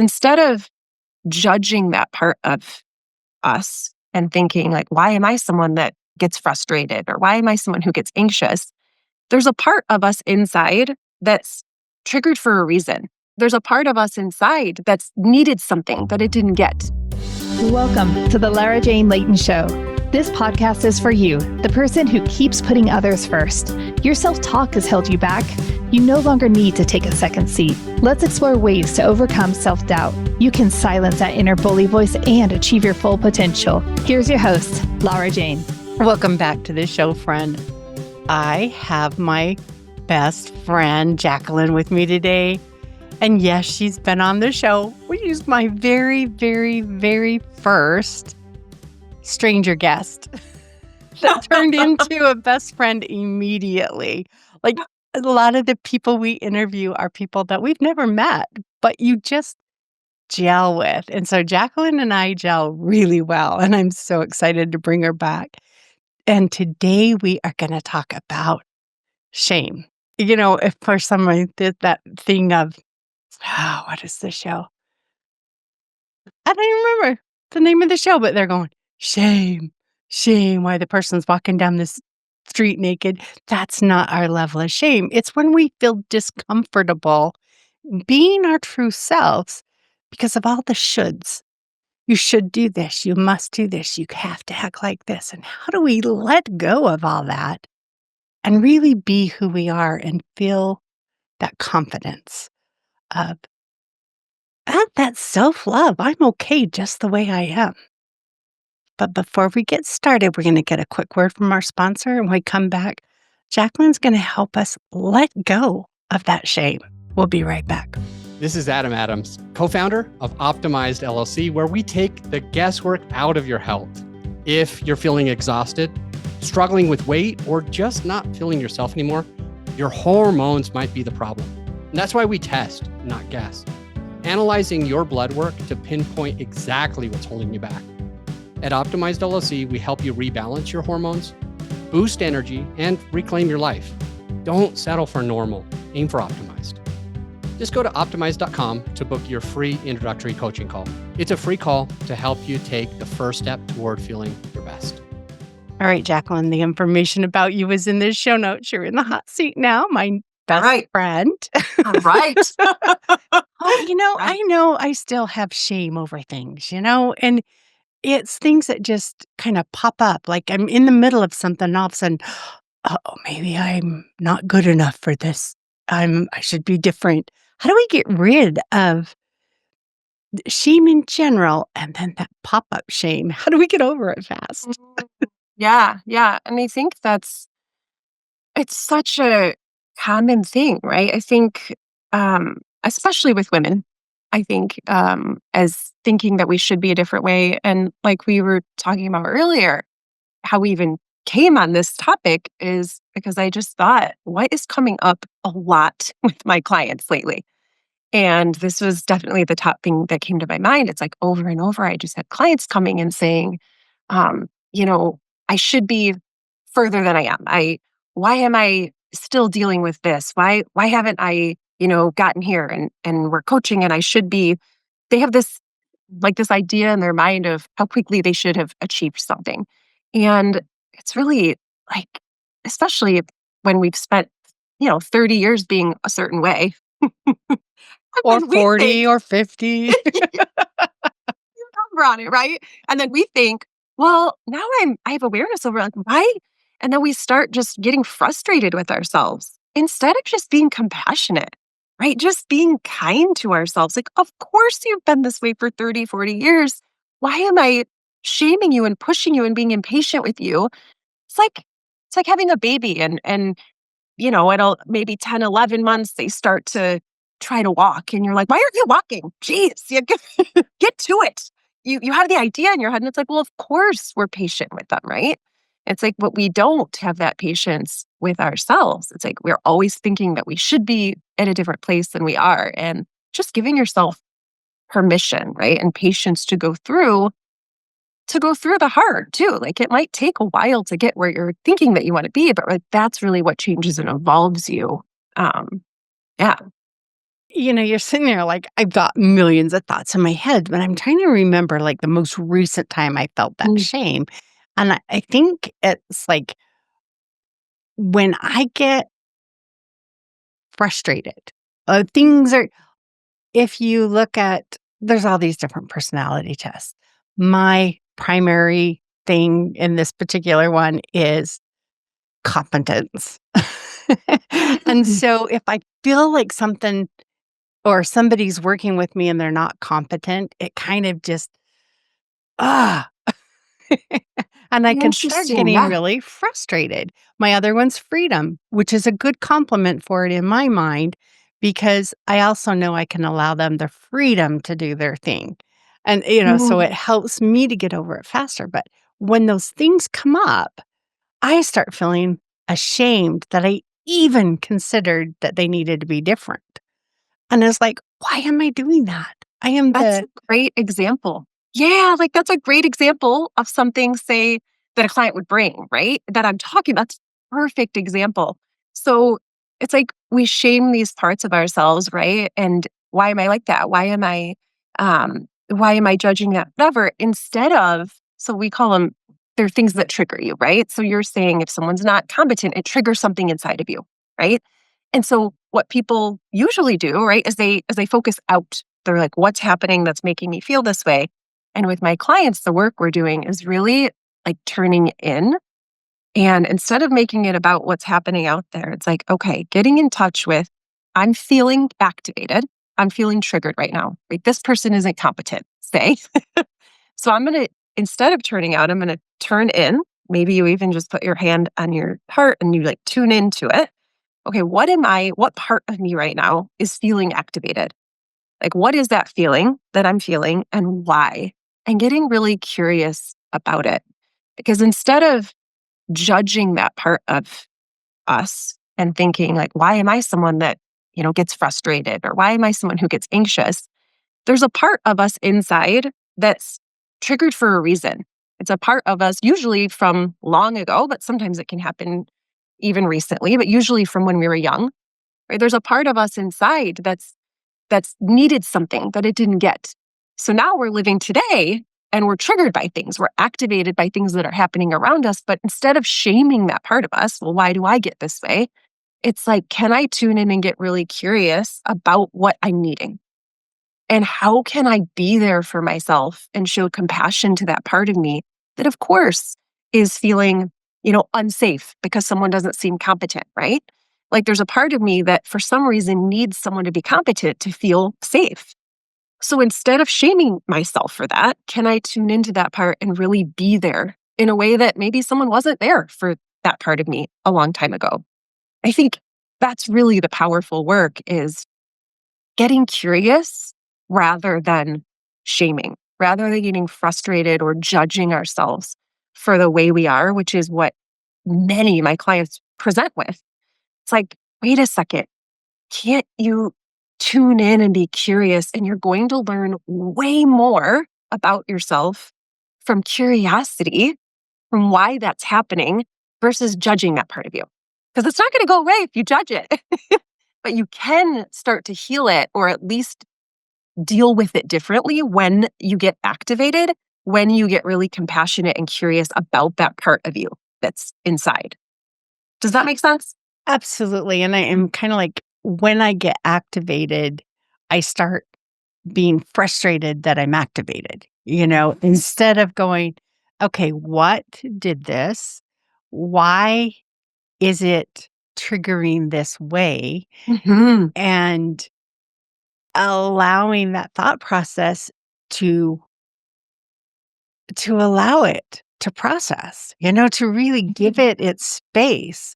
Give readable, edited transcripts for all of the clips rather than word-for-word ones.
instead of judging that part of us and thinking like, why am I someone that gets frustrated or why am I someone who gets anxious? There's a part of us inside that's triggered for a reason. There's a part of us inside that's needed something that it didn't get. Welcome to the Lara Jane Layton Show. This podcast is for you, the person who keeps putting others first. Your self-talk has held you back. You no longer need to take a second seat. Let's explore ways to overcome self-doubt. You can silence that inner bully voice and achieve your full potential. Here's your host, Lara Jane. Welcome back to the show, friend. I have my best friend, Jacquelyn, with me today. And yes, she's been on the show. She's my very, very, very first stranger guest that turned into a best friend immediately. Like a lot of the people we interview are people that we've never met, but you just gel with. And so Jacquelyn and I gel really well, and I'm so excited to bring her back. And today we are going to talk about shame. You know, if for someone did that thing of, what is the show? I don't even remember the name of the show, but they're going, shame, shame, why the person's walking down this street naked. That's not our level of shame. It's when we feel discomfortable being our true selves because of all the shoulds. You should do this. You must do this. You have to act like this. And how do we let go of all that and really be who we are and feel that confidence of that self-love? I'm okay just the way I am. But before we get started, we're going to get a quick word from our sponsor. And when we come back, Jacquelyn's going to help us let go of that shame. We'll be right back. This is Adam Adams, co-founder of Optimized LLC, where we take the guesswork out of your health. If you're feeling exhausted, struggling with weight, or just not feeling yourself anymore, your hormones might be the problem. And that's why we test, not guess, analyzing your blood work to pinpoint exactly what's holding you back. At Optimized LLC, we help you rebalance your hormones, boost energy, and reclaim your life. Don't settle for normal. Aim for optimized. Just go to optimized.com to book your free introductory coaching call. It's a free call to help you take the first step toward feeling your best. All right, Jacquelyn, the information about you is in the show notes. You're in the hot seat now, my best friend. All right. I know I still have shame over things, and it's things that just kind of pop up. Like I'm in the middle of something, and all of a sudden, maybe I'm not good enough for this. I should be different. How do we get rid of shame in general and then that pop-up shame? How do we get over it fast? Yeah. And I think it's such a common thing, right? I think, especially with women, I think, as thinking that we should be a different way. And like we were talking about earlier, how we even came on this topic is because I just thought, what is coming up a lot with my clients lately? And this was definitely the top thing that came to my mind. It's like over and over, I just had clients coming and saying, um, I should be further than I am. Why am I still dealing with this? Why haven't I, gotten here and we're coaching and I should be, they have this idea in their mind of how quickly they should have achieved something. And it's really like, especially when we've spent, 30 years being a certain way. Or 40 or 50. You number on it, right? And then we think, well, now I have awareness over like why? And then we start just getting frustrated with ourselves instead of just being compassionate, right? Just being kind to ourselves. Like, of course you've been this way for 30, 40 years. Why am I shaming you and pushing you and being impatient with you? It's like having a baby and at maybe 10, 11 months, they start to try to walk. And you're like, why aren't you walking? Jeez, you get to it. You have the idea in your head. And it's like, well, of course we're patient with them, right? It's like, but we don't have that patience with ourselves. It's like, we're always thinking that we should be at a different place than we are. And just giving yourself permission, right? And patience to go through the hard too. Like it might take a while to get where you're thinking that you want to be, but like that's really what changes and evolves you. Yeah. You're sitting there like, I've got millions of thoughts in my head, but I'm trying to remember like the most recent time I felt that Mm, shame. And I think it's like when I get frustrated, things are, if you look at, there's all these different personality tests. My primary thing in this particular one is competence. And mm, so if I feel like something or somebody's working with me and they're not competent, it kind of just, ah, and I can start interesting. getting Yeah. really frustrated. My other one's freedom, which is a good compliment for it in my mind, because I also know I can allow them the freedom to do their thing. And, so Mm, it helps me to get over it faster. But when those things come up, I start feeling ashamed that I even considered that they needed to be different. And it's like, why am I doing that? I am that's the a great example. Yeah, like that's a great example of something, say, that a client would bring, right? That I'm talking about. That's a perfect example. So it's like we shame these parts of ourselves, right? And why am I like that? Why am I judging that? Whatever. Instead of, so we call them, they're things that trigger you, right? So you're saying if someone's not competent, it triggers something inside of you, right? And so what people usually do, right, is they focus out. They're like, what's happening that's making me feel this way? And with my clients, the work we're doing is really like turning in. And instead of making it about what's happening out there, it's like, okay, getting in touch with, I'm feeling activated. I'm feeling triggered right now. Right? This person isn't competent, say. So I'm going to, instead of turning out, I'm going to turn in. Maybe you even just put your hand on your heart and you like tune into it. Okay, what part of me right now is feeling activated? Like, what is that feeling that I'm feeling and why? And getting really curious about it. Because instead of judging that part of us and thinking, like, why am I someone that, gets frustrated or why am I someone who gets anxious? There's a part of us inside that's triggered for a reason. It's a part of us, usually from long ago, but sometimes it can happen even recently, but usually from when we were young. Right? There's a part of us inside that's needed something that it didn't get. So now we're living today and we're triggered by things. We're activated by things that are happening around us. But instead of shaming that part of us, well, why do I get this way? It's like, can I tune in and get really curious about what I'm needing? And how can I be there for myself and show compassion to that part of me that, of course, is feeling, unsafe because someone doesn't seem competent, right? Like there's a part of me that for some reason needs someone to be competent to feel safe. So instead of shaming myself for that, can I tune into that part and really be there in a way that maybe someone wasn't there for that part of me a long time ago? I think that's really the powerful work is getting curious rather than shaming, rather than getting frustrated or judging ourselves for the way we are, which is what many of my clients present with. It's like, wait a second, can't you tune in and be curious? And you're going to learn way more about yourself from curiosity, from why that's happening versus judging that part of you. Because it's not going to go away if you judge it, but you can start to heal it or at least deal with it differently when you get activated, when you get really compassionate and curious about that part of you that's inside. Does that make sense? absolutely. And I am kind of like, when I get activated, I start being frustrated that I'm activated, instead of going, okay, what did this? Why is it triggering this way? Hmm. And allowing that thought process to allow it to process, to really give it its space.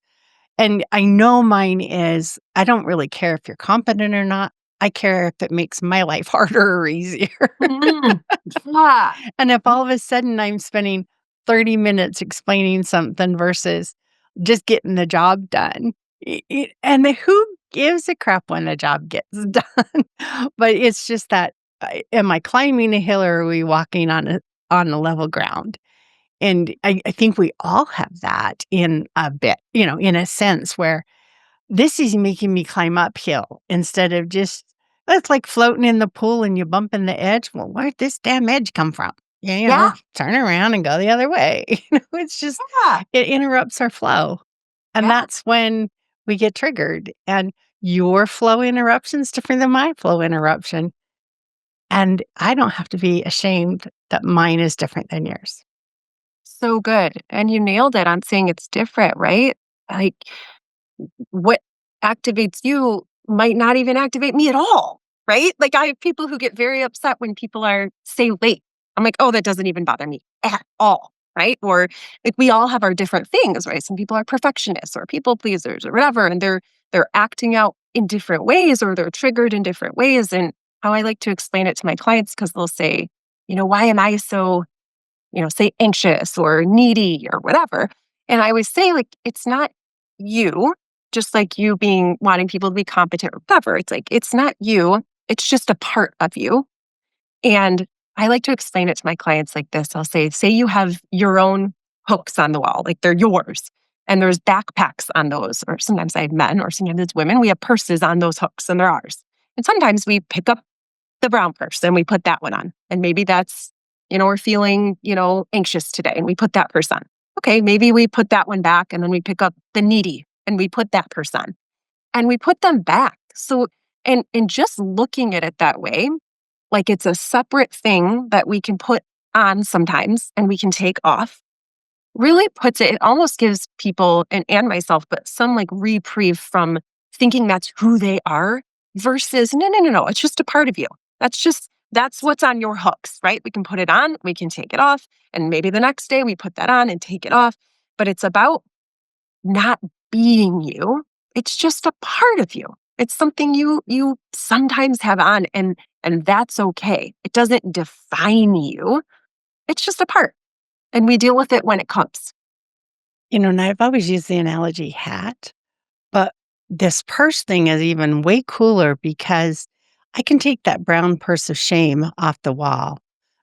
And I know mine is, I don't really care if you're competent or not. I care if it makes my life harder or easier. Mm. Yeah. And if all of a sudden I'm spending 30 minutes explaining something versus just getting the job done, and who gives a crap when the job gets done? But it's just that, am I climbing a hill or are we walking on a level ground? And I think we all have that in a bit, in a sense where this is making me climb uphill instead of just It's like floating in the pool and you bump in the edge. Well, where'd this damn edge come from? Yeah, Yeah. turn around and go the other way. It's just, Yeah. it interrupts our flow. And Yeah. that's when we get triggered. And your flow interruption is different than my flow interruption. And I don't have to be ashamed that mine is different than yours. So good. And you nailed it on saying it's different, right? Like what activates you might not even activate me at all, right? Like I have people who get very upset when people are say late. I'm like, oh, that doesn't even bother me at all, right? Or like we all have our different things, right? Some people are perfectionists or people pleasers or whatever, and they're acting out in different ways or they're triggered in different ways. And how I like to explain it to my clients because they'll say, why am I so say anxious or needy or whatever. And I always say, like, it's not you, just like you being wanting people to be competent or whatever. It's like, it's not you, it's just a part of you. And I like to explain it to my clients like this. I'll say you have your own hooks on the wall, like they're yours. And there's backpacks on those, or sometimes I have men, or sometimes it's women. We have purses on those hooks and they're ours. And sometimes we pick up the brown purse and we put that one on. And maybe that's, we're feeling, anxious today and we put that purse on. Okay, maybe we put that one back and then we pick up the needy and we put that purse on and we put them back. So, and just looking at it that way, like it's a separate thing that we can put on sometimes and we can take off, really puts it almost gives people and myself, but some like reprieve from thinking that's who they are versus no, it's just a part of you. That's what's on your hooks, right? We can put it on, we can take it off, and maybe the next day we put that on and take it off. But it's about not being you. It's just a part of you. It's something you sometimes have on and that's okay. It doesn't define you. It's just a part. And we deal with it when it comes. And I've always used the analogy hat, but this purse thing is even way cooler because I can take that brown purse of shame off the wall.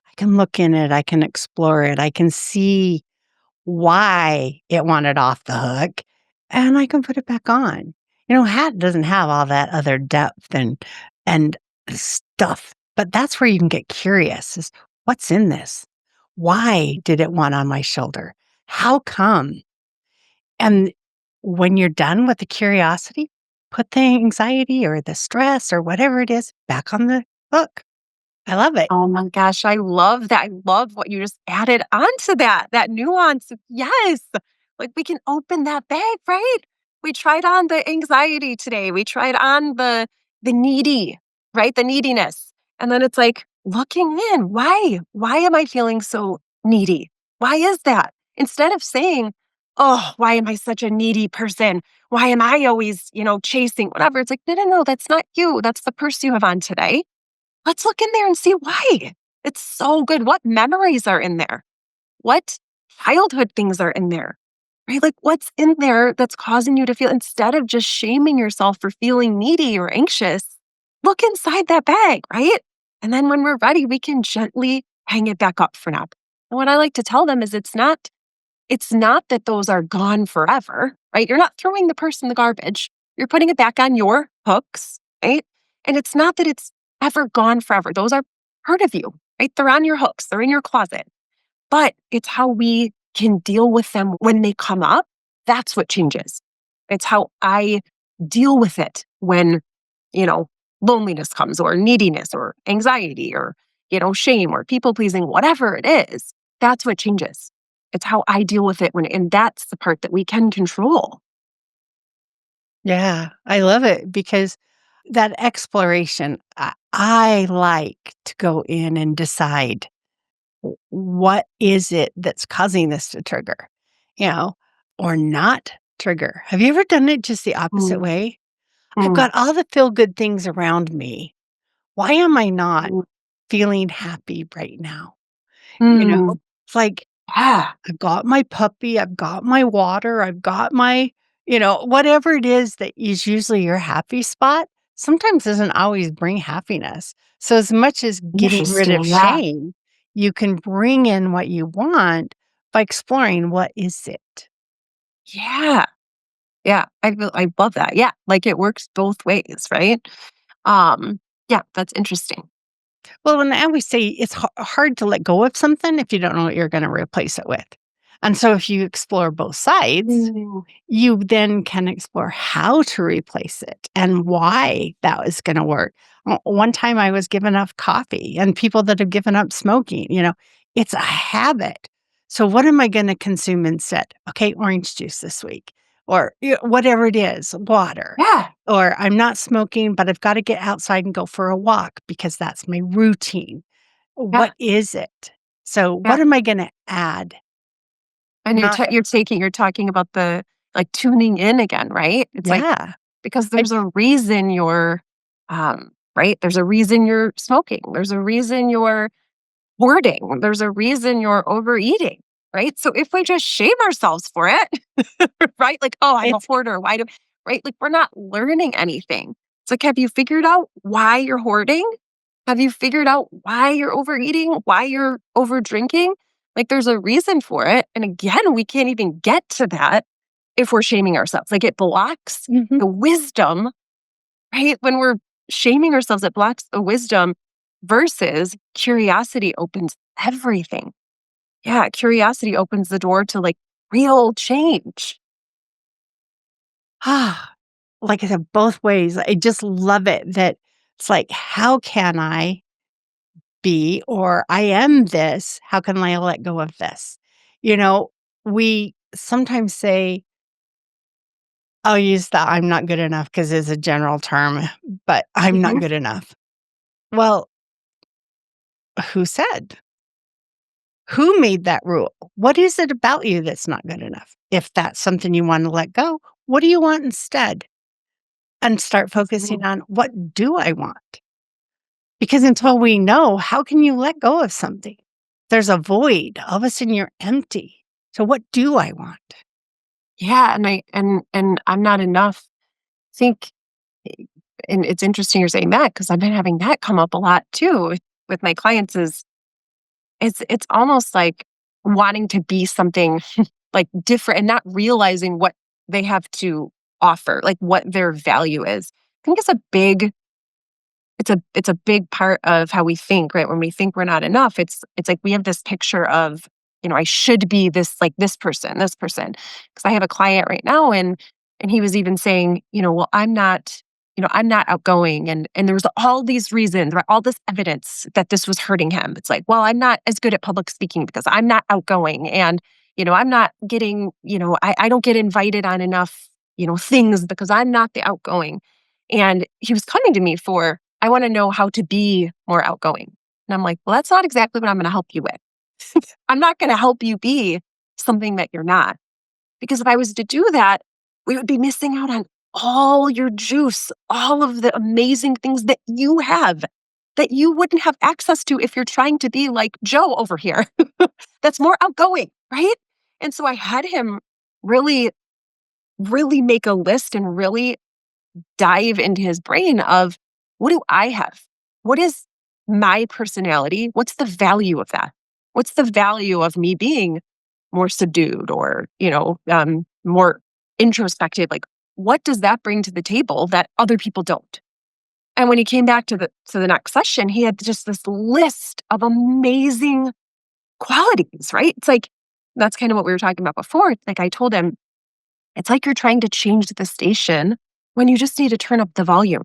I can look in it, I can explore it, I can see why it wanted off the hook, and I can put it back on. Hat doesn't have all that other depth and stuff, but that's where you can get curious is what's in this? Why did it want on my shoulder? How come? And when you're done with the curiosity, put the anxiety or the stress or whatever it is back on the hook. I love it. Oh my gosh, I love that. I love what you just added onto that nuance. Yes. Like we can open that bag, right? We tried on the anxiety today. We tried on the needy, right? The neediness. And then it's like looking in. Why? Why am I feeling so needy? Why is that? Instead of saying, oh, why am I such a needy person? Why am I always, chasing whatever? It's like, no, that's not you. That's the purse you have on today. Let's look in there and see why. It's so good. What memories are in there? What childhood things are in there? Right? Like what's in there that's causing you to feel instead of just shaming yourself for feeling needy or anxious, look inside that bag, right? And then when we're ready, we can gently hang it back up for now. And what I like to tell them is it's not that those are gone forever, right? You're not throwing the purse in the garbage. You're putting it back on your hooks, right? And it's not that it's ever gone forever. Those are part of you, right? They're on your hooks, they're in your closet. But it's how we can deal with them when they come up. That's what changes. It's how I deal with it when, you know, loneliness comes or neediness or anxiety or, shame or people pleasing, whatever it is. That's what changes. It's how I deal with it and that's the part that we can control. Yeah, I love it because that exploration, I like to go in and decide what is it that's causing this to trigger, you know, or not trigger. Have you ever done it just the opposite Mm, way? I've mm, got all the feel good things around me. Why am I not mm, feeling happy right now? You know, mm. it's like Yeah. I've got my puppy, I've got my water, I've got my, whatever it is that is usually your happy spot, sometimes doesn't always bring happiness. So, as much as getting rid of Interesting. Yeah. shame, you can bring in what you want by exploring what is it. Yeah. Yeah. I love that. Yeah. Like it works both ways, right? Um, Yeah, that's interesting. Well, and I always say it's hard to let go of something if you don't know what you're going to replace it with. And so if you explore both sides, Mm. you then can explore how to replace it and why that is going to work. One time I was giving up coffee, and people that have given up smoking, it's a habit. So what am I going to consume instead? Okay, orange juice this week, or whatever it is, water. Yeah, Or I'm not smoking, but I've got to get outside and go for a walk because that's my routine. yeah, What is it? So yeah. what am I going to add? And Not you're talking about the, like, tuning in again, right? It's like, Yeah. because I there's a reason you're, right? There's a reason you're smoking. There's a reason you're hoarding. There's a reason you're overeating, right? So if we just shame ourselves for it, right? Like, oh, I'm a it's hoarder. Why do, right? Like, we're not learning anything. It's like, have you figured out why you're hoarding? Have you figured out why you're overeating? Why you're over drinking? Like, there's a reason for it. And again, we can't even get to that if we're shaming ourselves. Like, it blocks Mhm. the wisdom, right? When we're shaming ourselves, it blocks the wisdom versus curiosity opens everything. Yeah, curiosity opens the door to, like, real change. Ah, like I said, both ways. I just love it that it's like, how can I be, or I am this? How can I let go of this? You know, we sometimes say, I'll use the I'm not good enough because it's a general term, but I'm not Mhm. good enough. Well, who said? Who made that rule? What is it about you that's not good enough? If that's something you want to let go, what do you want instead? And start focusing Mhm. on what do I want? Because until we know, how can you let go of something? There's a void. All of a sudden you're empty. So what do I want? Yeah, and I'm not enough. Think and it's interesting you're saying that because I've been having that come up a lot too with my clients is it's almost like wanting to be something like different and not realizing what they have to offer, like what their value is. I think it's a big part of how we think, right? When we think we're not enough, it's like we have this picture of, I should be this, like, this person, this person. Because I have a client right now, and he was even saying, well, I'm not outgoing, and there was all these reasons, right? All this evidence that this was hurting him. It's like, well, I'm not as good at public speaking because I'm not outgoing, and I'm not getting, I don't get invited on enough, things because I'm not the outgoing. And he was coming to me for, I want to know how to be more outgoing. And I'm like, well, that's not exactly what I'm going to help you with. I'm not going to help you be something that you're not. Because if I was to do that, we would be missing out on all your juice, all of the amazing things that you have that you wouldn't have access to if you're trying to be like Joe over here that's more outgoing, right? And so I had him really, really make a list and really dive into his brain of, what do I have? What is my personality? What's the value of that? What's the value of me being more subdued or, more introspective? Like, what does that bring to the table that other people don't? And when he came back to the next session, he had just this list of amazing qualities, right? It's like that's kind of what we were talking about before. It's like I told him, it's like you're trying to change the station when you just need to turn up the volume.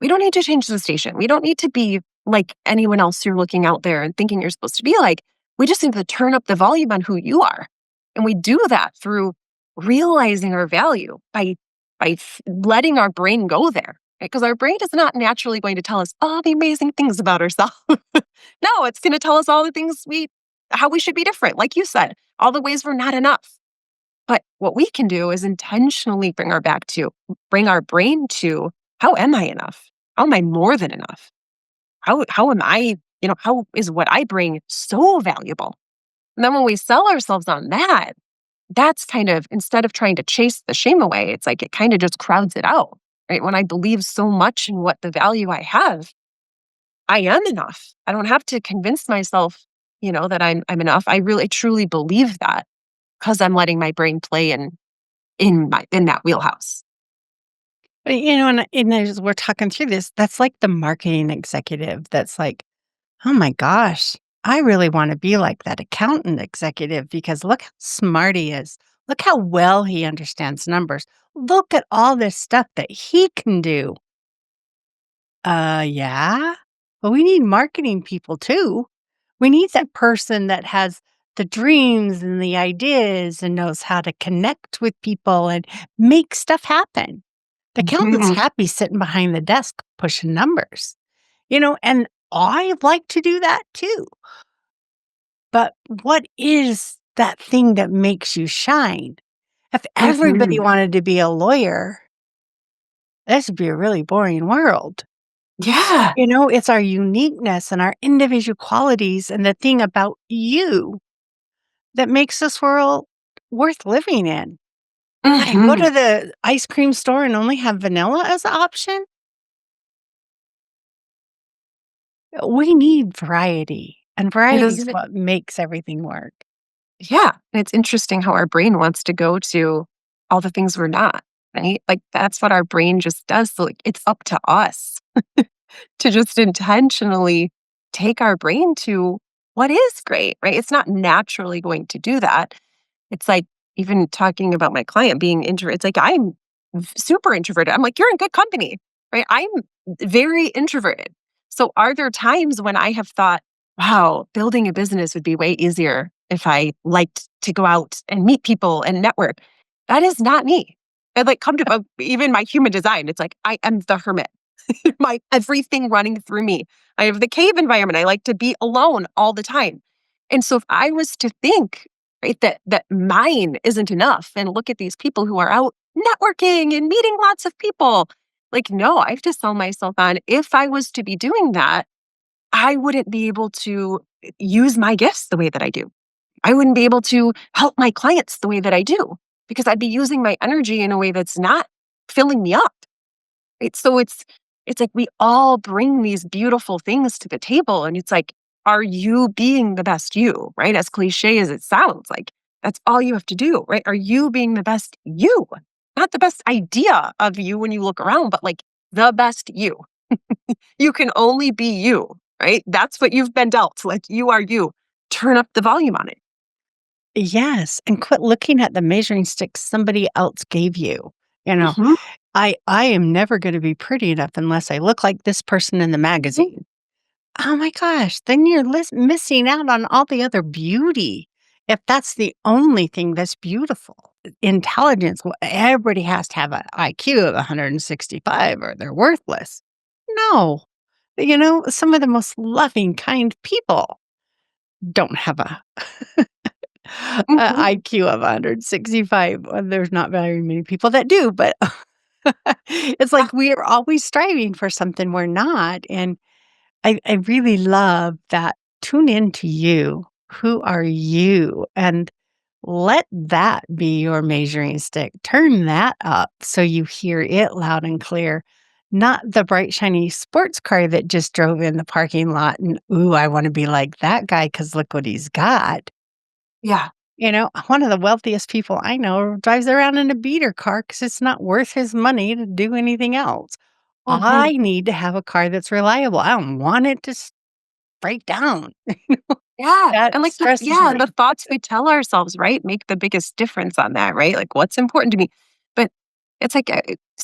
We don't need to change the station. We don't need to be like anyone else you're looking out there and thinking you're supposed to be like. We just need to turn up the volume on who you are. And we do that through realizing our value by letting our brain go there. Because our brain is not naturally going to tell us all the amazing things about ourselves. No, it's going to tell us all the things how we should be different. Like you said, all the ways we're not enough. But what we can do is intentionally bring our brain to, how am I enough? How am I more than enough? How am I, how is what I bring so valuable? And then when we sell ourselves on that, that's kind of, instead of trying to chase the shame away, it's like it kind of just crowds it out. Right. When I believe so much in what the value I have, I am enough. I don't have to convince myself, that I'm enough. I really truly believe that because I'm letting my brain play in that wheelhouse. And as we're talking through this, that's like the marketing executive that's like, oh my gosh, I really want to be like that accountant executive because look how smart he is. Look how well he understands numbers. Look at all this stuff that he can do. Yeah. But we need marketing people too. We need that person that has the dreams and the ideas and knows how to connect with people and make stuff happen. The accountant's Mhm. happy sitting behind the desk pushing numbers, and I like to do that too. But what is that thing that makes you shine? If everybody Mhm. wanted to be a lawyer, this would be a really boring world. Yeah. It's our uniqueness and our individual qualities and the thing about you that makes this world worth living in. I go Mhm. to the ice cream store and only have vanilla as an option. We need variety, and It variety is is. what makes everything work. Yeah, and it's interesting how our brain wants to go to all the things we're not, right? Like, that's what our brain just does, so, like, it's up to us to just intentionally take our brain to what is great, right? It's not naturally going to do that. It's like even talking about my client being introvert, it's like I'm super introverted. I'm like, you're in good company, right? I'm very introverted. So are there times when I have thought, wow, building a business would be way easier if I liked to go out and meet people and network? That is not me. And like come to even my human design, it's like I am the hermit. My everything running through me. I have the cave environment. I like to be alone all the time. And so if I was to think, right, that mine isn't enough and look at these people who are out networking and meeting lots of people, like no, I have to sell myself on. If I was to be doing that, I wouldn't be able to use my gifts the way that I do. I wouldn't be able to help my clients the way that I do because I'd be using my energy in a way that's not filling me up. Right? So it's like we all bring these beautiful things to the table and it's like are you being the best you, right? As cliche as it sounds, like that's all you have to do, right? Are you being the best you? Not the best idea of you when you look around, but like the best you. You can only be you, right? That's what you've been dealt. Like you are you. Turn up the volume on it. Yes, and quit looking at the measuring stick somebody else gave you. You know, Mhm. I am never gonna be pretty enough unless I look like this person in the magazine. Oh my gosh, then you're missing out on all the other beauty. If that's the only thing that's beautiful. Intelligence, well, everybody has to have an IQ of 165 or they're worthless. No. Some of the most loving, kind people don't have a Mhm. IQ of 165. Well, there's not very many people that do, but it's Yeah. like we are always striving for something we're not. And I really love that. Tune into you. Who are you? And let that be your measuring stick. Turn that up so you hear it loud and clear, not the bright, shiny sports car that just drove in the parking lot and, ooh, I want to be like that guy because look what he's got. Yeah. One of the wealthiest people I know drives around in a beater car because it's not worth his money to do anything else. Mhm. I need to have a car that's reliable. I don't want it to break down. Yeah, That and like the stresses yeah, and the me. thoughts we tell ourselves, right, make the biggest difference on that, right? Like, what's important to me? But it's like,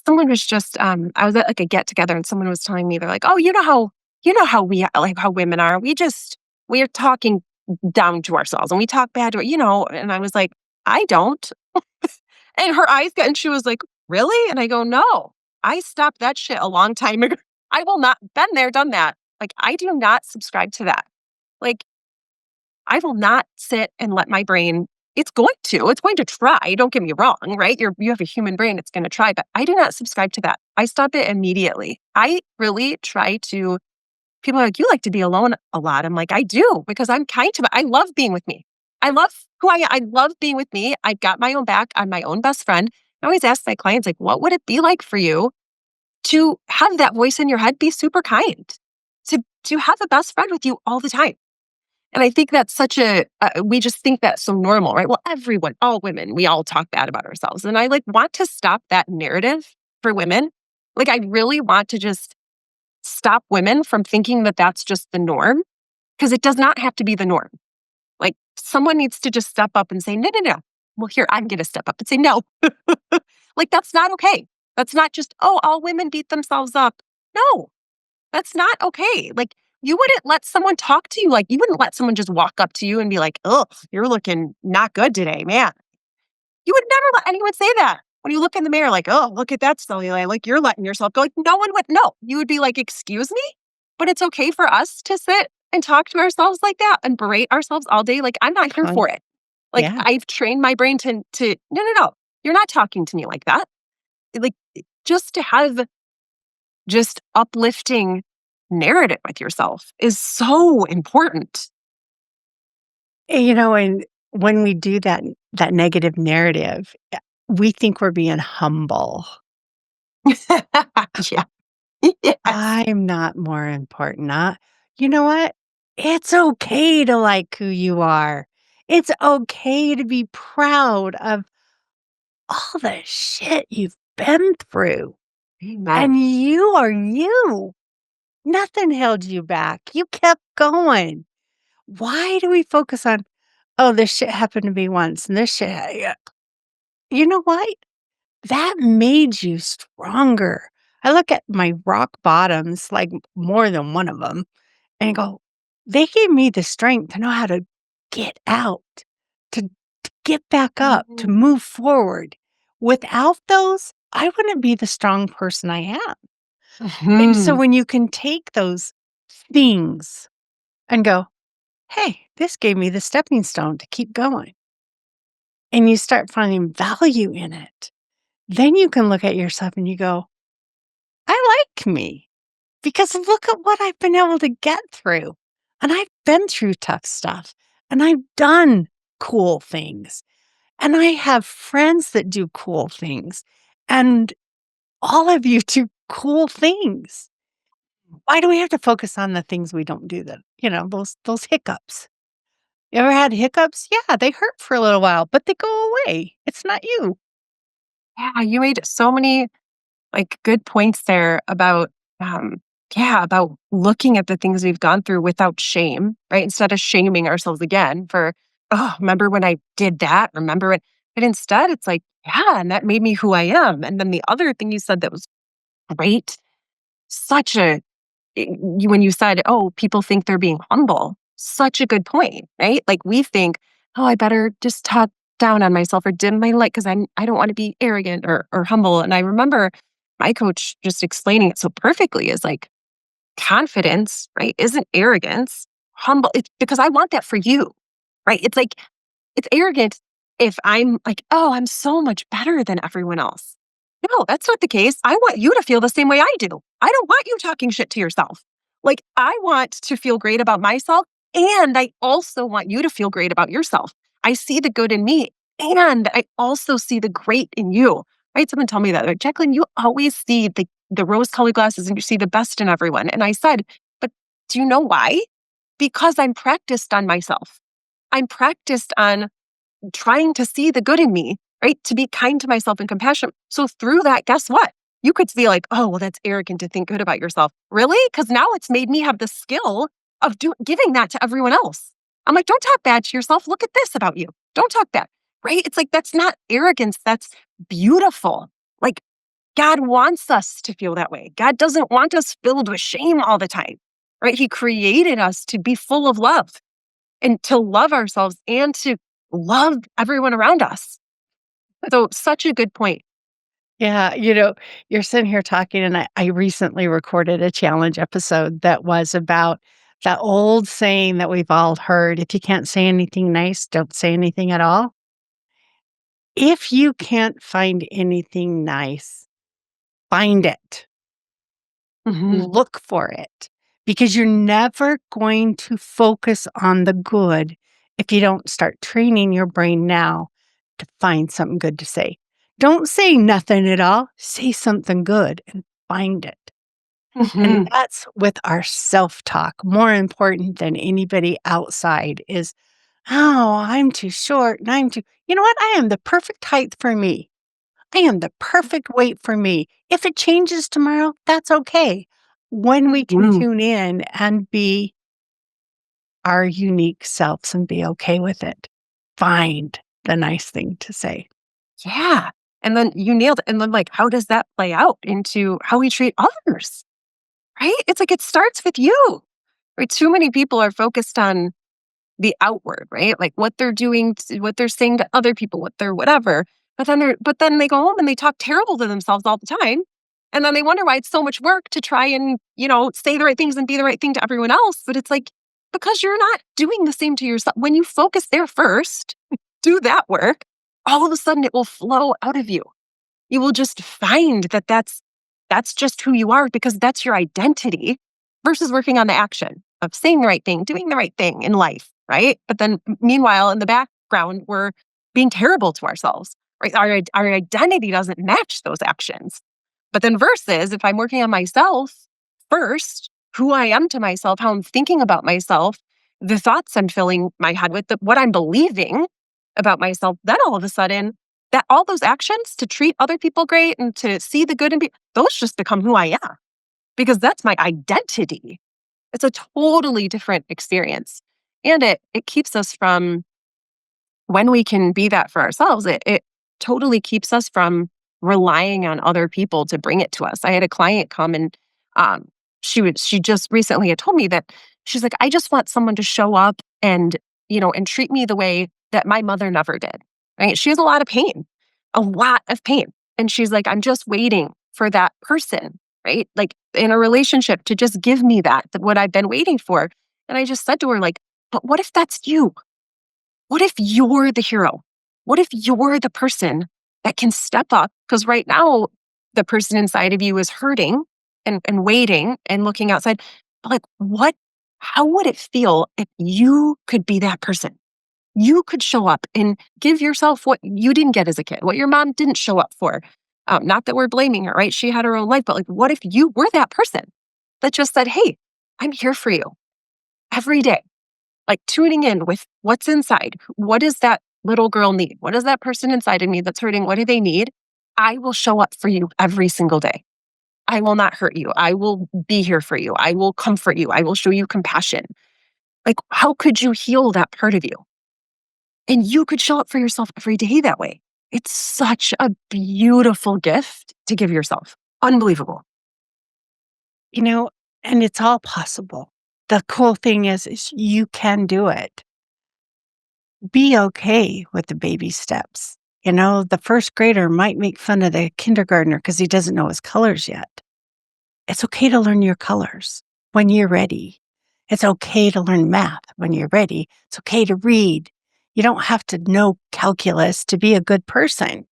someone was just, I was at, like, a get together and someone was telling me, they're like, "Oh, you know how we like, how women are. We're talking down to ourselves and we talk bad to and I was like, "I don't." And her eyes got and she was like, "Really?" And I go, "No. I stopped that shit a long time ago. I will not been there, done that. Like, I do not subscribe to that." Like, I will not sit and let my brain it's going to try, don't get me wrong, right? You have a human brain, it's gonna try, but I do not subscribe to that. I stop it immediately. I really try to people are like, "You like to be alone a lot." I'm like, "I do because I'm kind to I love being with me. I love who I am. I love being with me. I've got my own back. I'm my own best friend." I always ask my clients, like, "What would it be like for you to have that voice in your head be super kind? To have a best friend with you all the time?" And I think that's such we just think that's so normal, right? Well, everyone, all women, we all talk bad about ourselves. And I like want to stop that narrative for women Like, I really want to just stop women from thinking that that's just the norm because it does not have to be the norm. Like, someone needs to just step up and say, no, no, no. Well, here, I'm going to step up and say, no. Like, that's not okay. That's not just, oh, all women beat themselves up. No, that's not okay. Like, you wouldn't let someone talk to you. Like, you wouldn't let someone just walk up to you and be like, oh, you're looking not good today, man. You would never let anyone say that. When you look in the mirror, like, oh, look at that cellulite. Like, you're letting yourself go. Like, no one would. No, you would be like, excuse me? But it's okay for us to sit and talk to ourselves like that and berate ourselves all day. Like, I'm not here Con- for it. Like, yeah. I've trained my brain to no, no, no. You're not talking to me like that. Like, just to have just uplifting narrative with yourself is so important. And when we do that negative narrative, we think we're being humble. Yeah. Yes. I'm not more important. Not, you know what? It's okay to like who you are. It's okay to be proud of all the shit you've been through. Amen. And you are you. Nothing held you back. You kept going. Why do we focus on, oh, this shit happened to me once and this shit, yeah. You know what? That made you stronger. I look at my rock bottoms, like more than one of them, and go, they gave me the strength to know how to get out, to get back up, to Mhm. move forward. Without those, I wouldn't be the strong person I am. And so Mhm. when you can take those things and go, hey, this gave me the stepping stone to keep going, and you start finding value in it, then you can look at yourself and you go, I like me. Because look at what I've been able to get through. And I've been through tough stuff and I've done cool things. And I have friends that do cool things. And all of you do cool things. Why do we have to focus on the things we don't do those hiccups? You ever had hiccups? Yeah, they hurt for a little while, but they go away. It's not you. Yeah, you made so many like good points there about um about looking at the things we've gone through without shame, right? Instead of shaming ourselves again for, oh, remember when I did that? Remember when but instead it's like, yeah, and that made me who I am. And then the other thing you said that was great, such a when you said, oh, people think they're being humble, such a good point, right? Like we think, oh, I better just talk down on myself or dim my light because I don't want to be arrogant or humble. And I remember my coach just explaining it so perfectly is like confidence, right? Isn't arrogance. Humble. It's because I want that for you, right? It's like it's arrogant if I'm like, oh, I'm so much better than everyone else. No, that's not the case. I want you to feel the same way I do. I don't want you talking shit to yourself. Like, I want to feel great about myself. And I also want you to feel great about yourself. I see the good in me. And I also see the great in you. Right? Someone told me that, like, Jacqueline, you always see the rose colored glasses and you see the best in everyone. And I said, but do you know why? Because I'm practiced on myself. I'm practiced on trying to see the good in me, right? To be kind to myself and compassionate. So through that, guess what? You could be like, oh, well, that's arrogant to think good about yourself. Really? Because now it's made me have the skill of giving that to everyone else. I'm like, don't talk bad to yourself. Look at this about you. Don't talk bad, right? It's like, that's not arrogance. That's beautiful. Like, God wants us to feel that way. God doesn't want us filled with shame all the time, right? He created us to be full of love and to love ourselves and to love everyone around us. So, such a good point. Yeah, you're sitting here talking, and I recently recorded a challenge episode that was about that old saying that we've all heard, if you can't say anything nice, don't say anything at all. If you can't find anything nice, find it. Mhm. Look for it, because you're never going to focus on the good if you don't start training your brain now to find something good to say. Don't say nothing at all. Say something good and find it. And Mhm. that's with our self-talk. More important than anybody outside is, "Oh, I'm too short and I'm too." You know what? I am the perfect height for me. I am the perfect weight for me. If it changes tomorrow, that's okay. When we can Mm, tune in and be our unique selves and be okay with it, find the nice thing to say. yeah. And then you nailed it. And then, like, how does that play out into how we treat others? Right? It's like it starts with you. Right? Too many people are focused on the outward, right? Like what they're doing, what they're saying to other people, what they're whatever. But then they go home and they talk terrible to themselves all the time. And then they wonder why it's so much work to try and, say the right things and be the right thing to everyone else. But it's like because you're not doing the same to yourself. When you focus there first, do that work, all of a sudden it will flow out of you. You will just find that that's just who you are because that's your identity versus working on the action of saying the right thing, doing the right thing in life, right? But then meanwhile, in the background, we're being terrible to ourselves, right? Our identity doesn't match those actions. But then versus if I'm working on myself first, who I am to myself, how I'm thinking about myself, the thoughts I'm filling my head with, what I'm believing about myself, then all of a sudden, that all those actions to treat other people great and to see the good in people, those just become who I am because that's my identity. It's a totally different experience. And it keeps us from when we can be that for ourselves, it totally keeps us from relying on other people to bring it to us. I had a client come and um, she just recently had told me that she's like, I just want someone to show up and and treat me the way that my mother never did. Right? She has a lot of pain, and she's like, I'm just waiting for that person, right? Like in a relationship to just give me that what I've been waiting for. And I just said to her, like, but what if that's you? What if you're the hero? What if you're the person that can step up? Because right now, the person inside of you is hurting and waiting and looking outside. But like, how would it feel if you could be that person? You could show up and give yourself what you didn't get as a kid, what your mom didn't show up for. Not that we're blaming her, right? She had her own life, but like, what if you were that person that just said, hey, I'm here for you every day? Like tuning in with what's inside. What does that little girl need? What does that person inside of me that's hurting? What do they need? I will show up for you every single day. I will not hurt you. I will be here for you. I will comfort you. I will show you compassion. Like, how could you heal that part of you? And you could show up for yourself every day that way. It's such a beautiful gift to give yourself. Unbelievable. You know, and it's all possible. The cool thing is you can do it. Be okay with the baby steps. The first grader might make fun of the kindergartner because he doesn't know his colors yet. It's okay to learn your colors when you're ready. It's okay to learn math when you're ready. It's okay to read. You don't have to know calculus to be a good person.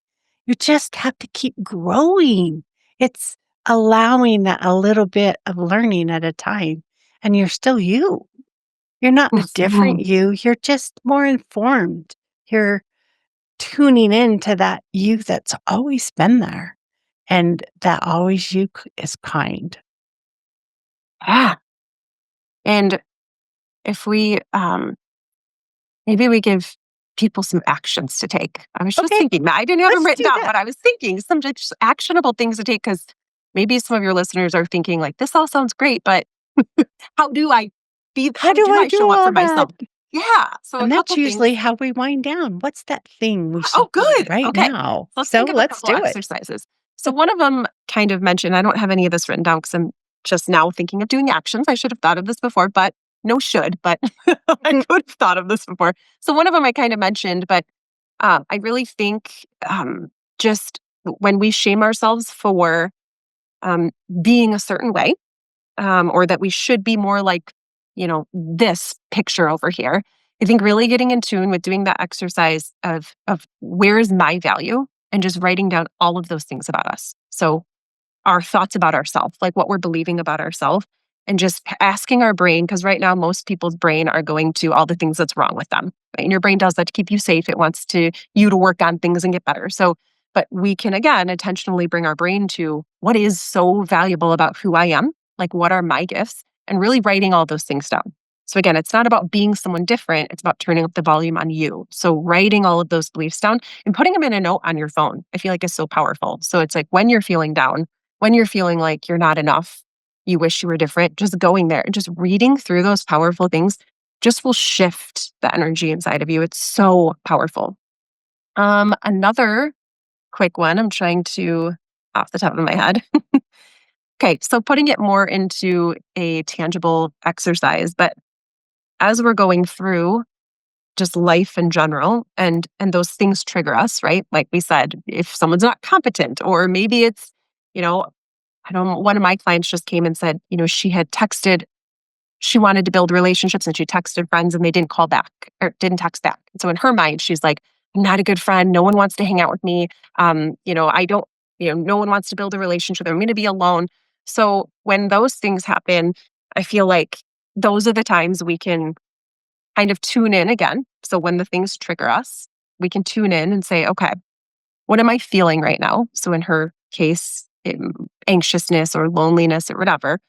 You just have to keep growing. It's allowing that a little bit of learning at a time. And you're still you. You're not a different Mhm. you. You're just more informed. You're tuning into that you that's always been there. And that always you is kind. Yeah. And if we maybe we give people some actions to take. I was just Okay, thinking that I didn't have them let's written do down, that. but I was thinking some just actionable things to take because maybe some of your listeners are thinking like, this all sounds great, but how do I How how do do I I do show up for all that? myself? Yeah. So a And that's couple things. usually how we wind down. What's that thing we should Oh, do good. right Okay. now? Let's So think of a let's couple do it. exercises. So one of them kind of mentioned, I don't have any of this written down because I'm just now thinking of doing actions. I should have thought of this before, but no should, but I could have thought of this before. So one of them I kind of mentioned, but I really think just when we shame ourselves for um, being a certain way, or that we should be more like, this picture over here. I think really getting in tune with doing that exercise of where is my value and just writing down all of those things about us. So our thoughts about ourselves, like what we're believing about ourselves, and just asking our brain, because right now most people's brain are going to all the things that's wrong with them. Right? And your brain does that to keep you safe. It wants you to work on things and get better. So, but we can again intentionally bring our brain to what is so valuable about who I am, like what are my gifts, and really writing all those things down. So again, it's not about being someone different. It's about turning up the volume on you. So writing all of those beliefs down and putting them in a note on your phone, I feel like is so powerful. So it's like when you're feeling down, when you're feeling like you're not enough, you wish you were different, just going there and just reading through those powerful things just will shift the energy inside of you. It's so powerful. Another quick one, I'm trying to off the top of my head. Okay, so putting it more into a tangible exercise, but as we're going through just life in general and those things trigger us, right? Like we said, if someone's not competent or maybe it's, you know, I don't one of my clients just came and said, she had texted, she wanted to build relationships and she texted friends and they didn't call back or didn't text back. And so in her mind, she's like, I'm not a good friend. No one wants to hang out with me. I don't, no one wants to build a relationship. I'm going to be alone. So when those things happen, I feel like those are the times we can kind of tune in again. So when the things trigger us, we can tune in and say, okay, what am I feeling right now? So in her case, anxiousness or loneliness or whatever.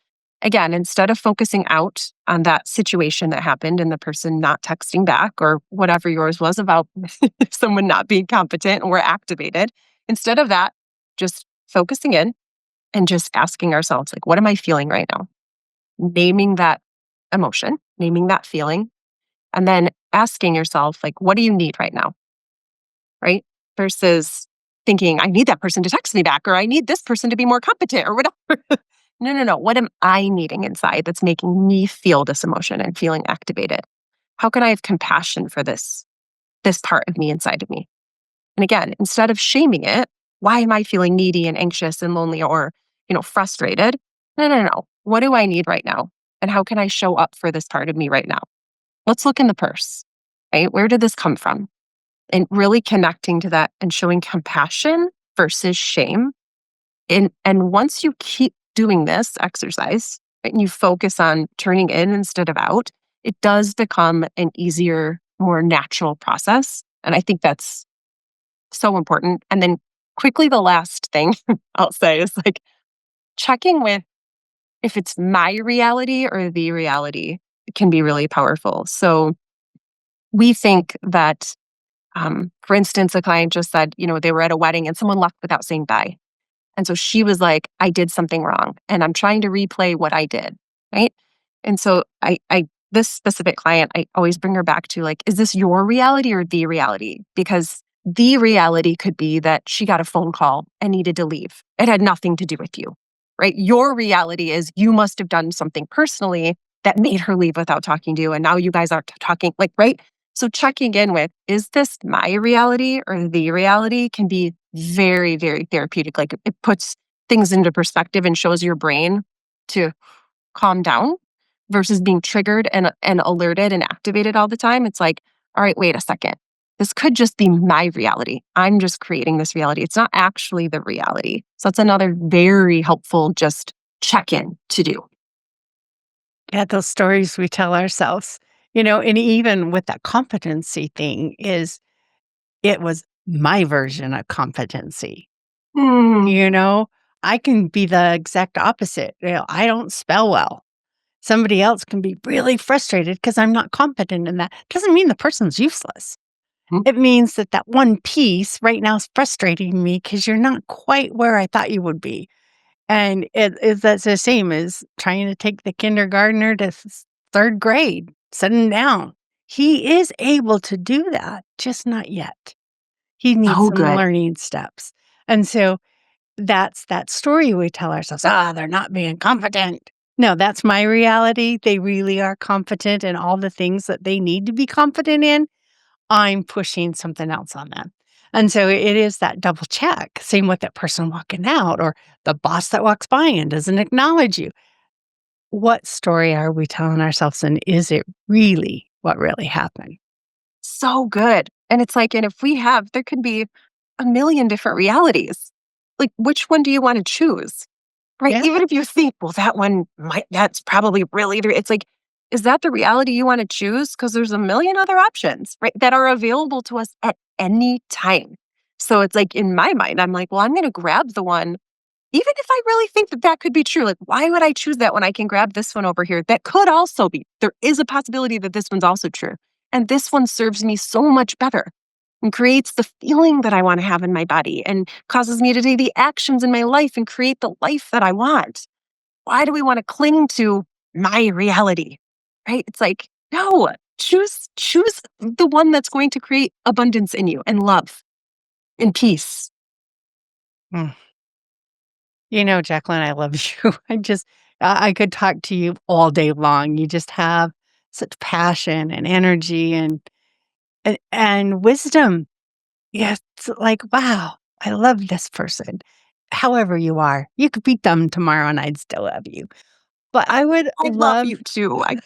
Again, instead of focusing out on that situation that happened and the person not texting back or whatever yours was about someone not being competent or activated, instead of that, just focusing in and just asking ourselves, like, what am I feeling right now? Naming that emotion, naming that feeling, and then asking yourself, like, what do you need right now? Right? Versus thinking, I need that person to text me back, or I need this person to be more competent, or whatever. No, no, no. What am I needing inside that's making me feel this emotion and feeling activated? How can I have compassion for this part of me inside of me? And again, instead of shaming it, why am I feeling needy and anxious and lonely or, frustrated? No, no, no. What do I need right now? And how can I show up for this part of me right now? Let's look in the purse, right? Where did this come from? And really connecting to that and showing compassion versus shame. And once you keep doing this exercise, right, and you focus on turning in instead of out, it does become an easier, more natural process. And I think that's so important. And then quickly, the last thing I'll say is like checking with if it's my reality or the reality can be really powerful. So we think that, for instance, a client just said, they were at a wedding and someone left without saying bye. And so she was like, I did something wrong and I'm trying to replay what I did. Right. And so this specific client, I always bring her back to like, is this your reality or the reality? Because the reality could be that she got a phone call and needed to leave. It had nothing to do with you. Right. Your reality is you must have done something personally that made her leave without talking to you. And now you guys aren't talking, like, right. So checking in with, is this my reality or the reality can be very, very therapeutic. Like it puts things into perspective and shows your brain to calm down versus being triggered and alerted and activated all the time. It's like, all right, wait a second. This could just be my reality. I'm just creating this reality. It's not actually the reality. So that's another very helpful just check in to do. Yeah, those stories we tell ourselves, and even with that competency thing it was my version of competency. Mm. You know, I can be the exact opposite. I don't spell well. Somebody else can be really frustrated because I'm not competent in that. Doesn't mean the person's useless. Mm. It means that that one piece right now is frustrating me because you're not quite where I thought you would be. And that's the same as trying to take the kindergartner to third grade, set him down. He is able to do that, just not yet. He needs So some good. learning steps. And so that's that story we tell ourselves, they're not being competent. No, that's my reality. They really are competent in all the things that they need to be competent in. I'm pushing something else on them. And so it is that double check. Same with that person walking out or the boss that walks by and doesn't acknowledge you. What story are we telling ourselves? And is it really what really happened? So good. And it's like, and if we have, there could be a million different realities. Like, which one do you want to choose? Right? Yeah. Even if you think, well, that's probably really, it's like, is that the reality you want to choose? Because there's a million other options, right? That are available to us at any time. So it's like, in my mind, I'm like, well, I'm going to grab the one even if I really think that that could be true, like, why would I choose that when I can grab this one over here? That could also be, there is a possibility that this one's also true. And this one serves me so much better and creates the feeling that I want to have in my body and causes me to do the actions in my life and create the life that I want. Why do we want to cling to my reality? Right? It's like, no, choose the one that's going to create abundance in you and love and peace. Mm. Jacqueline, I love you. I could talk to you all day long. You just have such passion and energy and wisdom. Yeah, it's like, wow, I love this person. However you are, you could be dumb tomorrow and I'd still love you. But I would I love love, you too. I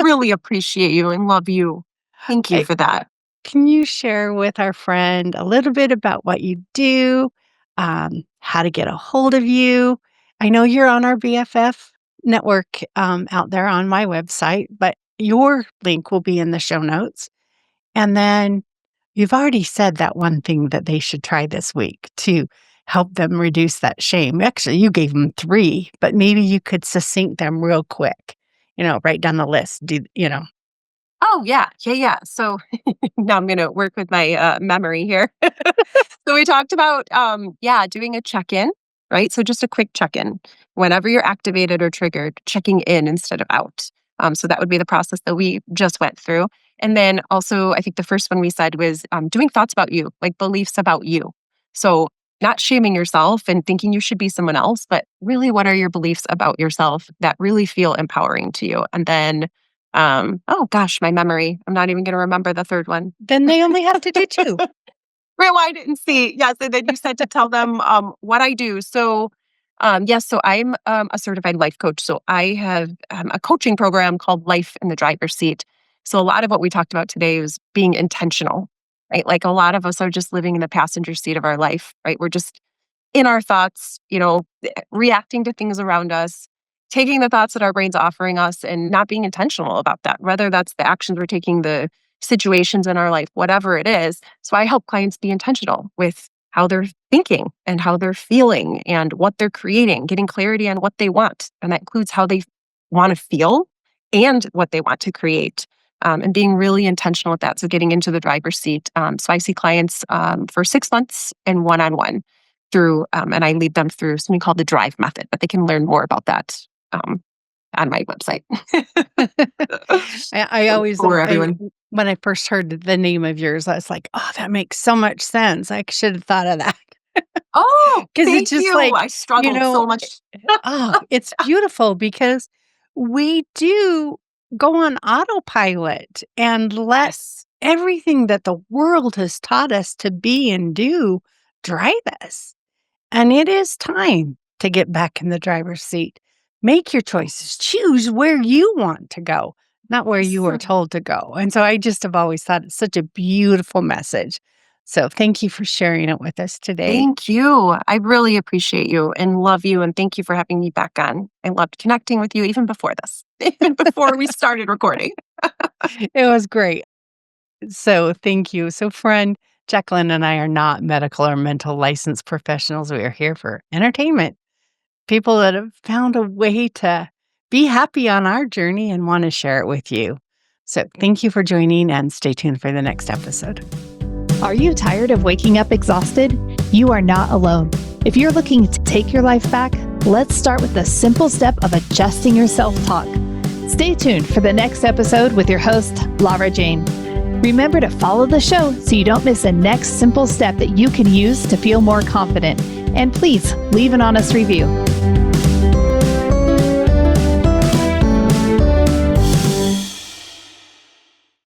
really appreciate you and love you. Thank you I, for that. can you share with our friend a little bit about what you do, how to get a hold of you? I know you're on our BFF network out there on my website, but your link will be in the show notes. And then you've already said that one thing that they should try this week to help them reduce that shame. Actually, you gave them 3, but maybe you could succinct them real quick. Write down the list. Oh, yeah. Yeah, yeah. So now I'm going to work with my memory here. So we talked about, yeah, doing a check-in, right? So just a quick check-in. Whenever you're activated or triggered, checking in instead of out. So that would be the process that we just went through. And then also, I think the first one we said was doing thoughts about you, like beliefs about you. So not shaming yourself and thinking you should be someone else, but really, what are your beliefs about yourself that really feel empowering to you? And then, oh gosh, my memory. I'm not even going to remember the third one. Then they only have to do 2. Rewind it and see. Yes, and then you said to tell them what I do. So, yes, so I'm a certified life coach. So I have a coaching program called Life in the Driver's Seat. So a lot of what we talked about today was being intentional, right? Like a lot of us are just living in the passenger seat of our life, right? We're just in our thoughts, reacting to things around us, taking the thoughts that our brain's offering us and not being intentional about that, whether that's the actions we're taking, the situations in our life, whatever it is. So I help clients be intentional with how they're thinking and how they're feeling and what they're creating, getting clarity on what they want. And that includes how they want to feel and what they want to create. And being really intentional with that. So getting into the driver's seat. So I see clients for 6 months and one-on-one through, and I lead them through something called the Drive method, but they can learn more about that on my website. I always, For everyone. when I first heard the name of yours, I was like, oh, that makes so much sense. I should have thought of that. Oh, Because it's thank just you. like, I struggled so much. it's beautiful because we do go on autopilot and let Yes. everything that the world has taught us to be and do drive us. And it is time to get back in the driver's seat. Make your choices. Choose where you want to go, not where you were told to go. And so I just have always thought it's such a beautiful message. So thank you for sharing it with us today. Thank you. I really appreciate you and love you. And thank you for having me back on. I loved connecting with you even before this, even before we started recording. It was great. So thank you. So, friend, Jacqueline and I are not medical or mental licensed professionals. We are here for entertainment. People that have found a way to be happy on our journey and want to share it with you. So, thank you for joining and stay tuned for the next episode. Are you tired of waking up exhausted? You are not alone. If you're looking to take your life back, let's start with the simple step of adjusting your self-talk. Stay tuned for the next episode with your host, Lara Jane. Remember to follow the show so you don't miss a next simple step that you can use to feel more confident. And please leave an honest review.